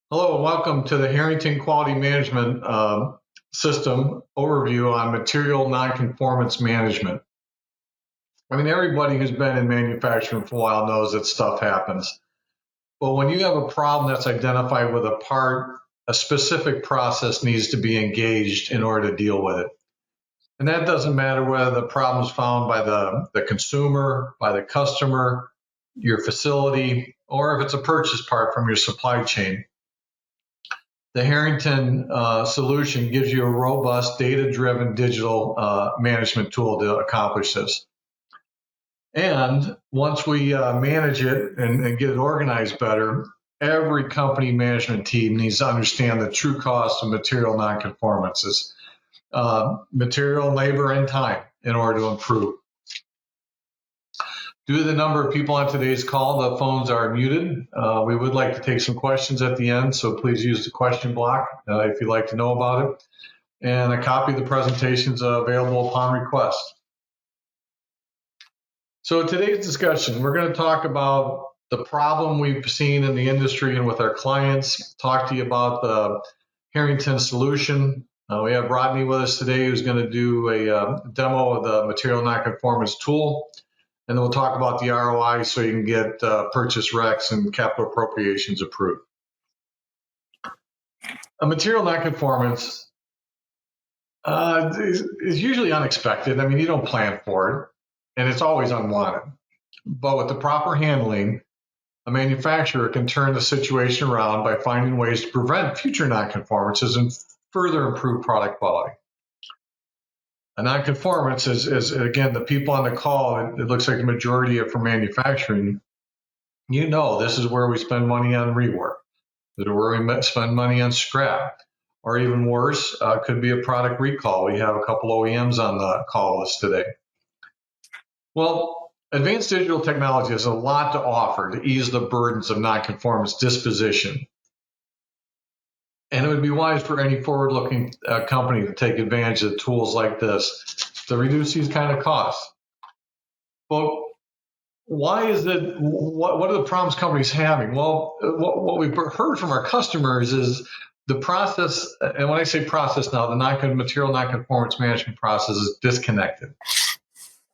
Hello, and welcome to the Harrington Quality Management System overview on material nonconformance management. I mean, everybody who's been in manufacturing for a while knows that stuff happens. But when you have a problem that's identified with a part, a specific process needs to be engaged in order to deal with it. And that doesn't matter whether the problem is found by the consumer, by the customer, your facility, or if it's a purchase part from your supply chain. The Harrington solution gives you a robust, data-driven digital management tool to accomplish this. And once we manage it and get it organized better, every company management team needs to understand the true cost of material nonconformances, material, labor, and time in order to improve. Due to the number of people on today's call, the phones are muted. We would like to take some questions at the end, so please use the question block if you'd like to know about it. And a copy of the presentation is available upon request. So today's discussion, we're going to talk about the problem we've seen in the industry and with our clients, talk to you about the Harrington solution. We have Rodney with us today who's going to do a demo of the material nonconformance tool. And then we'll talk about the ROI so you can get purchase recs and capital appropriations approved. A material nonconformance is usually unexpected. I mean, you don't plan for it, and it's always unwanted. But with the proper handling, a manufacturer can turn the situation around by finding ways to prevent future nonconformances and further improve product quality. A nonconformance is, again, the people on the call, it looks like the majority of for manufacturing, you know, this is where we spend money on rework. This is where we spend money on scrap. Or even worse, could be a product recall. We have a couple OEMs on the call list today. Well, advanced digital technology has a lot to offer to ease the burdens of nonconformance disposition. And it would be wise for any forward-looking company to take advantage of tools like this to reduce these kind of costs. But why is it, what are the problems companies having? Well, what we've heard from our customers is the process, and when I say process now, the material nonconformance management process is disconnected.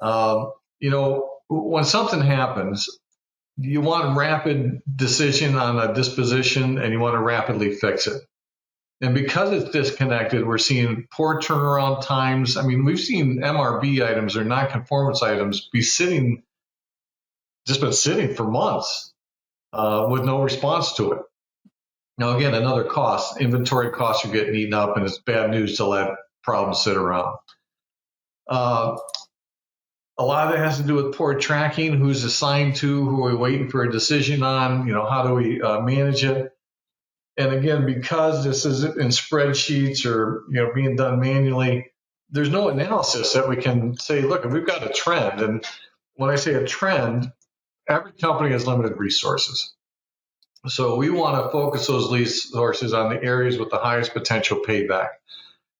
You know, when something happens, you want a rapid decision on a disposition and you want to rapidly fix it. And because it's disconnected, we're seeing poor turnaround times. I mean, we've seen MRB items or nonconformance items be sitting for months with no response to it. Now, again, another cost, inventory costs are getting eaten up, and it's bad news to let problems sit around. A lot of it has to do with poor tracking, who's assigned to, who are we waiting for a decision on, you know, how do we manage it? And again, because this is in spreadsheets or, you know, being done manually, there's no analysis that we can say, look, we've got a trend. And when I say a trend, every company has limited resources. So we want to focus those resources on the areas with the highest potential payback.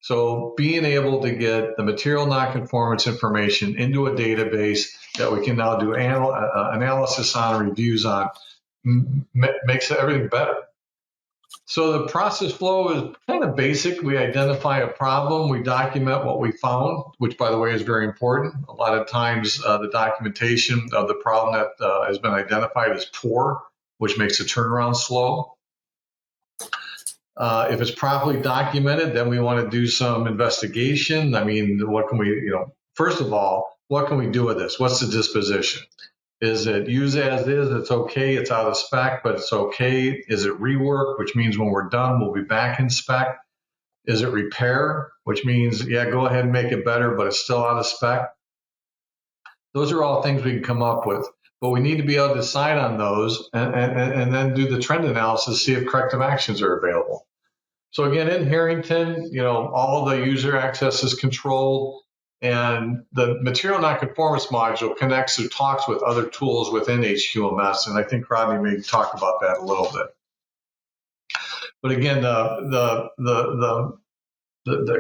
So being able to get the material nonconformance information into a database that we can now do analysis on, reviews on, makes everything better. So the process flow is kind of basic. We identify a problem, we document what we found, which, by the way, is very important. A lot of times the documentation of the problem that has been identified is poor, which makes the turnaround slow. If it's properly documented, then we want to do some investigation. I mean, what can we, you know, first of all, what can we do with this? What's the disposition? Is it use as is? It's okay. It's out of spec, but it's okay. Is it rework, which means when we're done, we'll be back in spec? Is it repair, which means, yeah, go ahead and make it better, but it's still out of spec? Those are all things we can come up with, but we need to be able to decide on those and then do the trend analysis, see if corrective actions are available. So again, in Harrington, you know, all the user access is controlled. And the material nonconformance module connects or talks with other tools within HQMS, and I think Rodney may talk about that a little bit. But again, the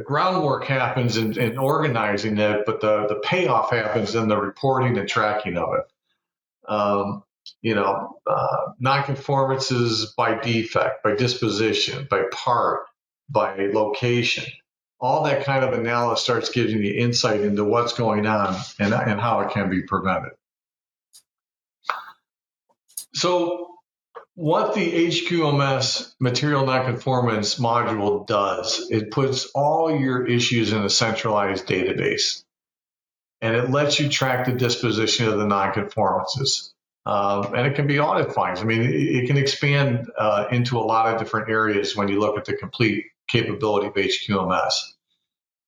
groundwork happens in organizing it, but the payoff happens in the reporting and tracking of it. nonconformances by defect, by disposition, by part, by location. All that kind of analysis starts giving you insight into what's going on and how it can be prevented. So what the HQMS Material Nonconformance module does, it puts all your issues in a centralized database, and it lets you track the disposition of the nonconformances. And it can be audit findings. I mean, it can expand into a lot of different areas when you look at the complete capability of HQMS.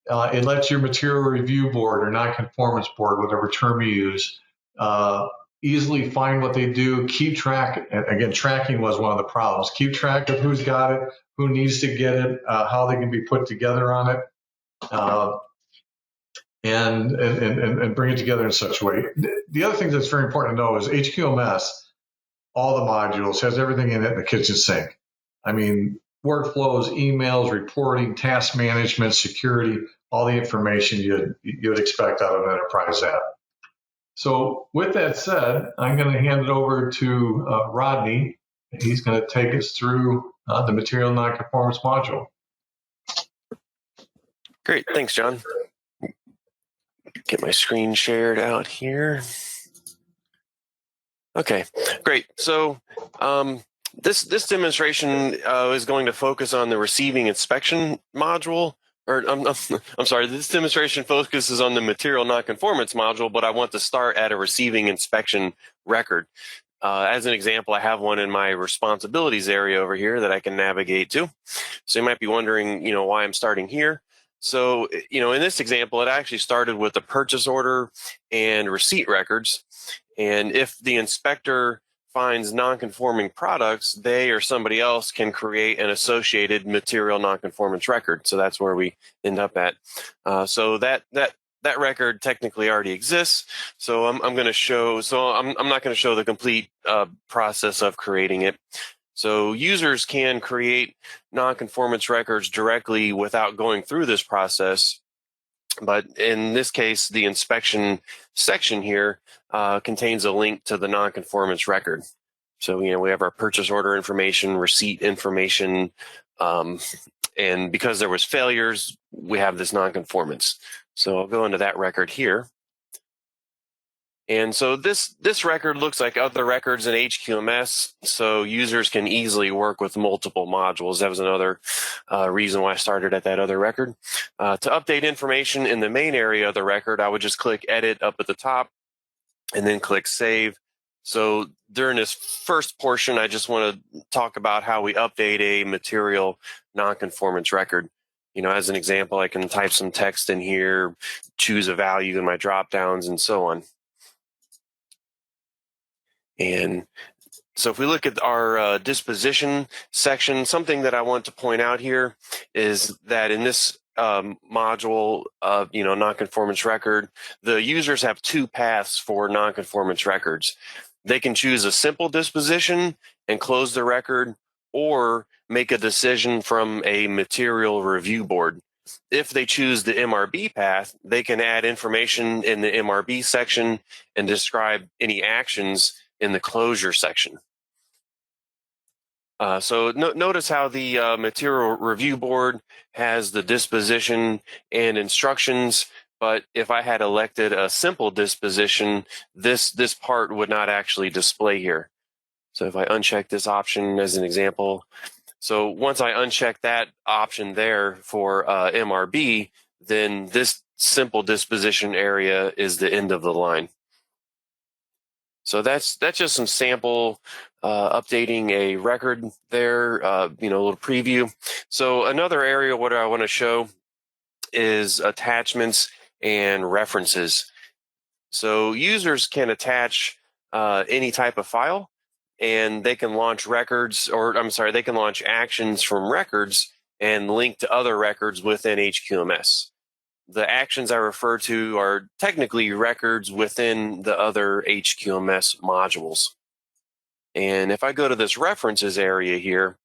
It lets your material review board or nonconformance board, whatever term you use, easily find what they do, keep track. And again, tracking was one of the problems. Keep track of who's got it, who needs to get it, how they can be put together on it, and bring it together in such a way. The other thing that's very important to know is HQMS, all the modules, has everything in it in the kitchen sink. I mean, workflows, emails, reporting, task management, security, all the information you'd expect out of an enterprise app. So with that said, I'm going to hand it over to Rodney. He's going to take us through the Material Nonconformance module. Great. Thanks, John. Get my screen shared out here. Okay, great. So this demonstration is going to focus on the receiving inspection module. Or I'm sorry, this demonstration focuses on the material nonconformance module, but I want to start at a receiving inspection record. As an example, I have one in my responsibilities area over here that I can navigate to. So you might be wondering, why I'm starting here. So, in this example, it actually started with the purchase order and receipt records. And if the inspector finds non-conforming products, they or somebody else can create an associated material non-conformance record. So that's where we end up at. So that record technically already exists. So I'm going to show. So I'm not going to show the complete process of creating it. So users can create non-conformance records directly without going through this process. But in this case, the inspection section here contains a link to the non-conformance record. So, we have our purchase order information, receipt information, and because there was failures, we have this non-conformance. So I'll go into that record here. And so this record looks like other records in HQMS, so users can easily work with multiple modules. That was another reason why I started at that other record. To update information in the main area of the record, I would just click Edit up at the top and then click Save. So during this first portion, I just want to talk about how we update a material nonconformance record. As an example, I can type some text in here, choose a value in my drop downs, and so on. And so if we look at our disposition section, something that I want to point out here is that in this module of nonconformance record, the users have two paths for nonconformance records. They can choose a simple disposition and close the record, or make a decision from a material review board. If they choose the MRB path, they can add information in the MRB section and describe any actions in the closure section. So notice how the material review board has the disposition and instructions, but if I had elected a simple disposition, this part would not actually display here. So if I uncheck this option as an example, so once I uncheck that option there for MRB, then this simple disposition area is the end of the line. So that's just some sample updating a record there, a little preview. So another area what I want to show is attachments and references. So users can attach any type of file, and they can launch records, they can launch actions from records and link to other records within HQMS. The actions I refer to are technically records within the other HQMS modules. And if I go to this references area here,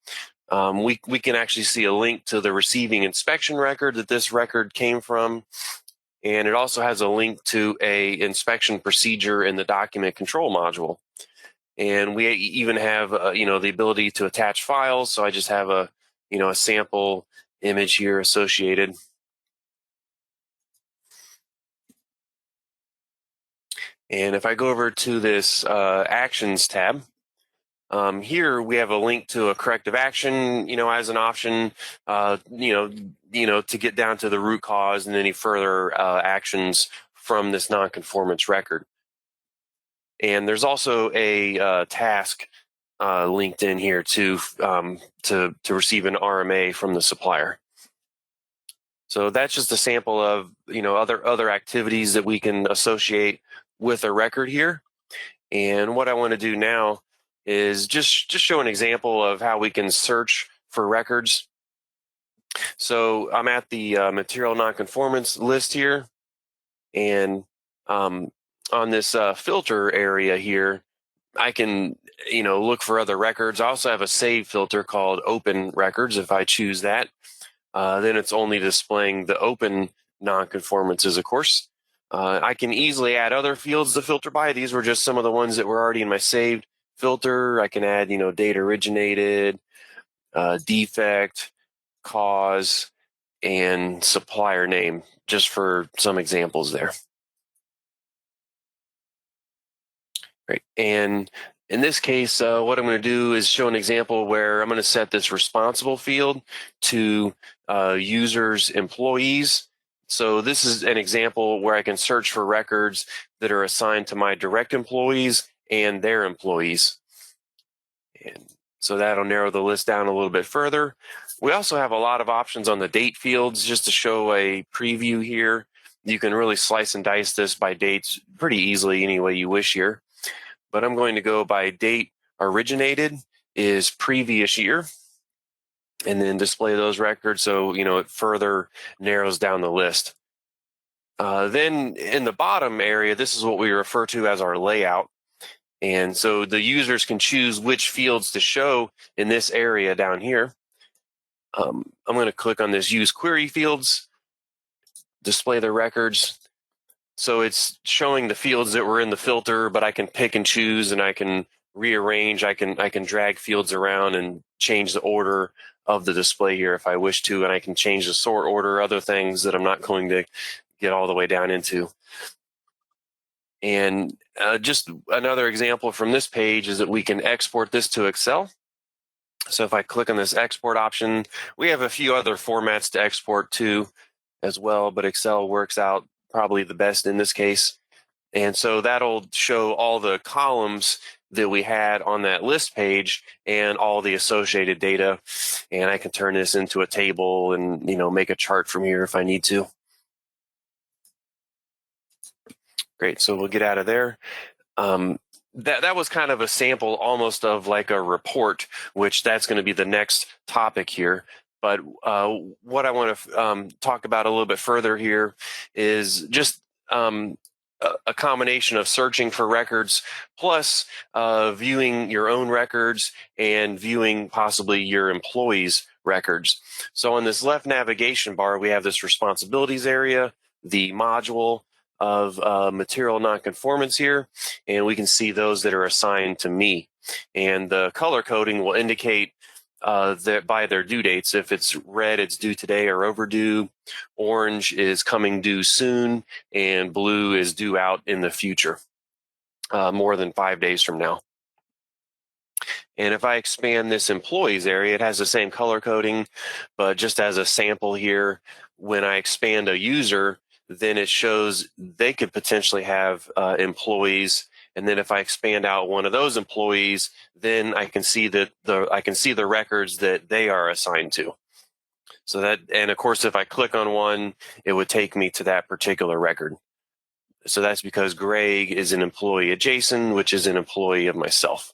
we can actually see a link to the receiving inspection record that this record came from. And it also has a link to a inspection procedure in the document control module. And we even have, the ability to attach files. So I just have a sample image here associated. And if I go over to this Actions tab, here we have a link to a corrective action, as an option, to get down to the root cause and any further actions from this nonconformance record. And there's also a task linked in here to receive an RMA from the supplier. So that's just a sample of other activities that we can associate with a record here. And what I want to do now is just show an example of how we can search for records. So I'm at the Material Nonconformance list here, and on this filter area here, I can look for other records. I also have a save filter called Open Records. If I choose that, then it's only displaying the open nonconformances, of course. I can easily add other fields to filter by. These were just some of the ones that were already in my saved filter. I can add, date originated, defect, cause, and supplier name, just for some examples there. Right. And in this case, what I'm going to do is show an example where I'm going to set this responsible field to users' employees. So this is an example where I can search for records that are assigned to my direct employees and their employees. And so that'll narrow the list down a little bit further. We also have a lot of options on the date fields. Just to show a preview here, you can really slice and dice this by dates pretty easily any way you wish here. But I'm going to go by date originated is previous year, and then display those records so it further narrows down the list. Then in the bottom area, this is what we refer to as our layout. And so the users can choose which fields to show in this area down here. I'm going to click on this Use Query Fields, display the records. So it's showing the fields that were in the filter, but I can pick and choose, and I can rearrange. I can drag fields around and change the order of the display here if I wish to, and I can change the sort order, other things that I'm not going to get all the way down into. And just another example from this page is that we can export this to Excel. So if I click on this export option, we have a few other formats to export to as well, but Excel works out probably the best in this case. And so that'll show all the columns that we had on that list page and all the associated data. And I can turn this into a table and, make a chart from here if I need to. Great, so we'll get out of there. That was kind of a sample almost of like a report, which that's going to be the next topic here. But what I want to talk about a little bit further here is just a combination of searching for records plus viewing your own records and viewing possibly your employees' records. So on this left navigation bar, we have this responsibilities area, the module of material nonconformance here, and we can see those that are assigned to me. And the color coding will indicate that by their due dates. If it's red, it's due today or overdue. Orange is coming due soon, and blue is due out in the future, more than 5 days from now. And if I expand this employees area, it has the same color coding, but just as a sample here, when I expand a user, then it shows they could potentially have employees. And then if I expand out one of those employees, then I can see that the records that they are assigned to. So that, and of course, if I click on one, it would take me to that particular record. So that's because Greg is an employee of Jason, which is an employee of myself.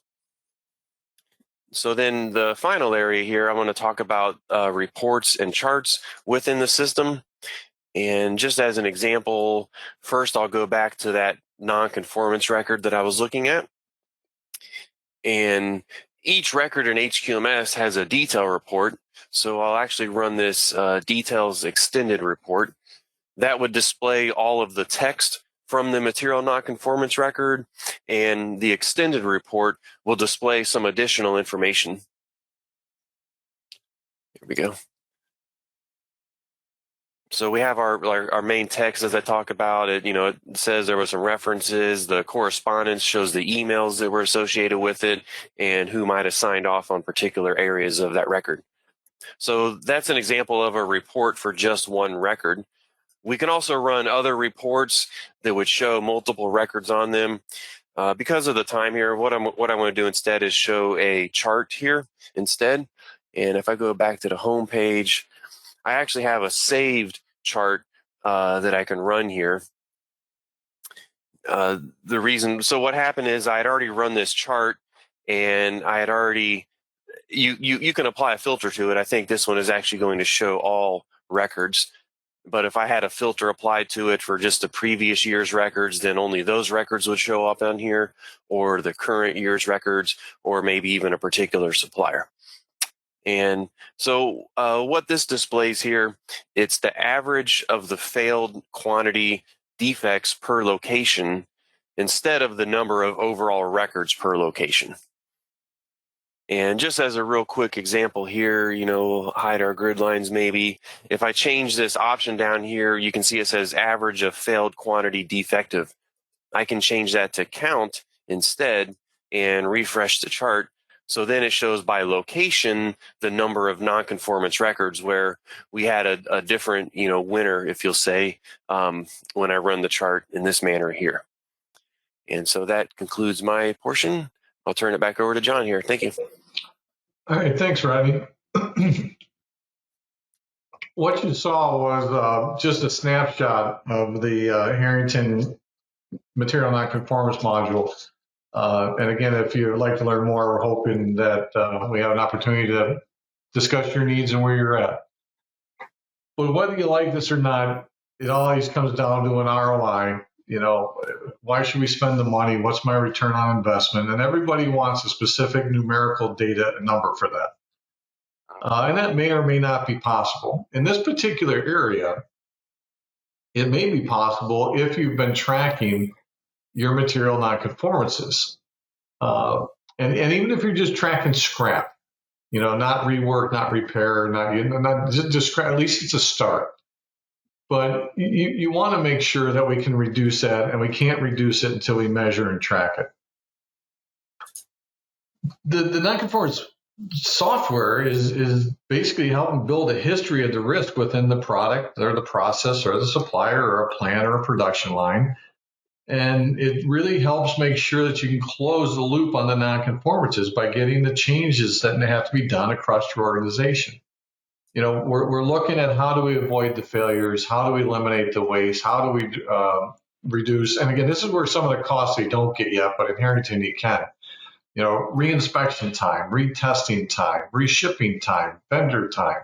So then the final area here, I want to talk about reports and charts within the system. And just as an example, first I'll go back to that non-conformance record that I was looking at. And each record in HQMS has a detail report. So I'll actually run this details extended report. That would display all of the text from the material nonconformance record, and the extended report will display some additional information. Here we go. So we have our main text as I talk about it. It says there were some references. The correspondence shows the emails that were associated with it and who might have signed off on particular areas of that record. So that's an example of a report for just one record. We can also run other reports that would show multiple records on them. Because of the time here, what I want to do instead is show a chart here instead. And if I go back to the home page, I actually have a saved chart that I can run here. So what happened is I had already run this chart, and I had already, you can apply a filter to it. I think this one is actually going to show all records. But if I had a filter applied to it for just the previous year's records, then only those records would show up on here, or the current year's records, or maybe even a particular supplier. And so what this displays here, it's the average of the failed quantity defects per location instead of the number of overall records per location. And just as a real quick example here, hide our grid lines maybe. If I change this option down here, you can see it says average of failed quantity defective. I can change that to count instead and refresh the chart. So then it shows by location the number of nonconformance records, where we had a different, winner, if you'll say, when I run the chart in this manner here. And so that concludes my portion. I'll turn it back over to John here. Thank you. All right, thanks, Rodney. What you saw was just a snapshot of the Harrington Material Nonconformance module. And again, if you'd like to learn more, we're hoping that we have an opportunity to discuss your needs and where you're at. But whether you like this or not, it always comes down to an ROI. Why should we spend the money? What's my return on investment? And everybody wants a specific numerical data number for that. And that may or may not be possible. In this particular area, it may be possible if you've been tracking your material nonconformances. And even if you're just tracking scrap, not rework, not repair, not just scrap, at least it's a start. But you want to make sure that we can reduce that, and we can't reduce it until we measure and track it. The nonconformance software is basically helping build a history of the risk within the product or the process or the supplier or a plant or a production line. And it really helps make sure that you can close the loop on the nonconformances by getting the changes that have to be done across your organization. We're looking at how do we avoid the failures, how do we eliminate the waste, how do we reduce, and again, this is where some of the costs you don't get yet, but in Harrington you can. Reinspection time, retesting time, reshipping time, vendor time.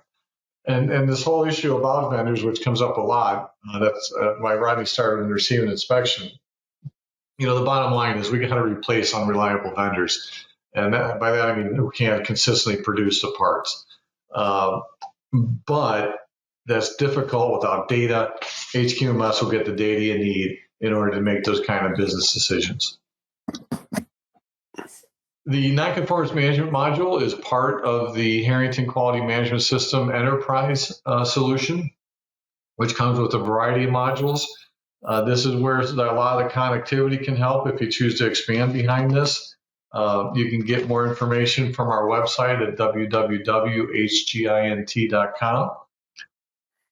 And this whole issue about vendors, which comes up a lot, that's why Rodney started in receiving inspection. The bottom line is we got to replace unreliable vendors. And by that, I mean, we can't consistently produce the parts. But that's difficult without data. HQMS will get the data you need in order to make those kind of business decisions. The nonconformance management module is part of the Harrington Quality Management System Enterprise solution, which comes with a variety of modules. This is where a lot of the connectivity can help if you choose to expand behind this. You can get more information from our website at www.hgint.com.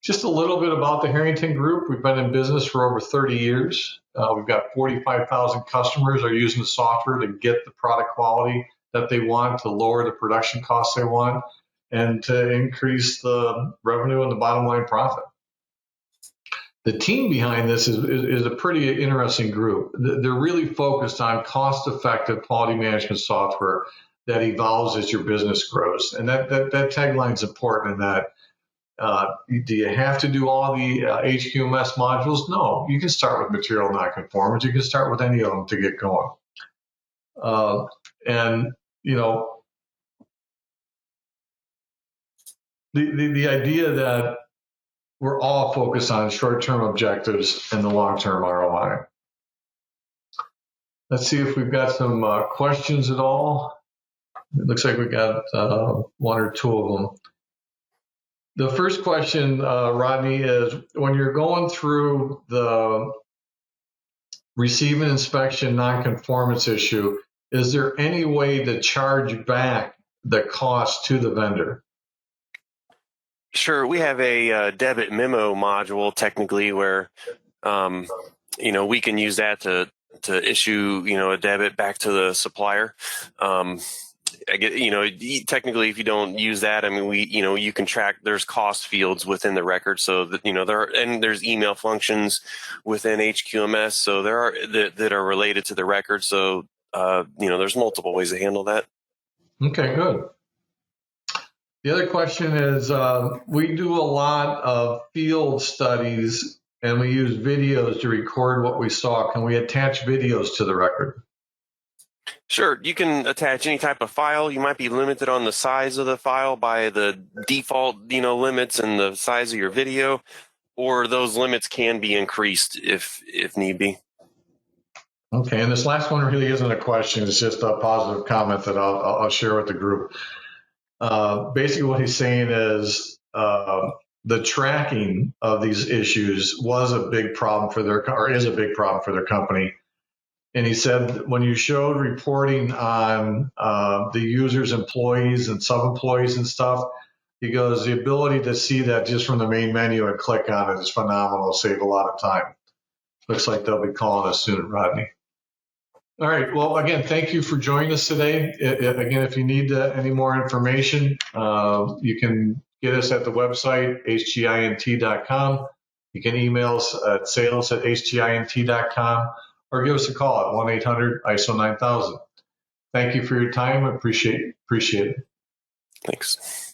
Just a little bit about the Harrington Group. We've been in business for over 30 years. We've got 45,000 customers are using the software to get the product quality that they want, to lower the production costs they want, and to increase the revenue and the bottom line profit. The team behind this is a pretty interesting group. They're really focused on cost-effective quality management software that evolves as your business grows. And that tagline is important in that do you have to do all the HQMS modules? No, you can start with material nonconformance. You can start with any of them to get going. The idea that we're all focused on short-term objectives and the long-term ROI. Let's see if we've got some questions at all. It looks like we got one or two of them. The first question, Rodney, is when you're going through the receiving inspection nonconformance issue, is there any way to charge back the cost to the vendor? Sure, we have a debit memo module technically where we can use that to issue a debit back to the supplier. I get, technically, if you don't use that, I mean, you can track. There's cost fields within the record, so that there's email functions within HQMS, so there are that are related to the record. So there's multiple ways to handle that. Okay, good. The other question is, we do a lot of field studies and we use videos to record what we saw. Can we attach videos to the record? Sure, you can attach any type of file. You might be limited on the size of the file by the default, limits and the size of your video, or those limits can be increased if need be. Okay, and this last one really isn't a question. It's just a positive comment that I'll share with the group. Basically, what he's saying is the tracking of these issues was a big problem is a big problem for their company. And he said when you showed reporting on the users, employees, and sub-employees and stuff, he goes, the ability to see that just from the main menu and click on it is phenomenal. Save a lot of time. Looks like they'll be calling us soon, Rodney. All right. Well, again, thank you for joining us today. Again, if you need any more information, you can get us at the website, hgint.com. You can email us at sales@hgint.com or give us a call at 1-800-ISO 9000. Thank you for your time. I appreciate it. Thanks.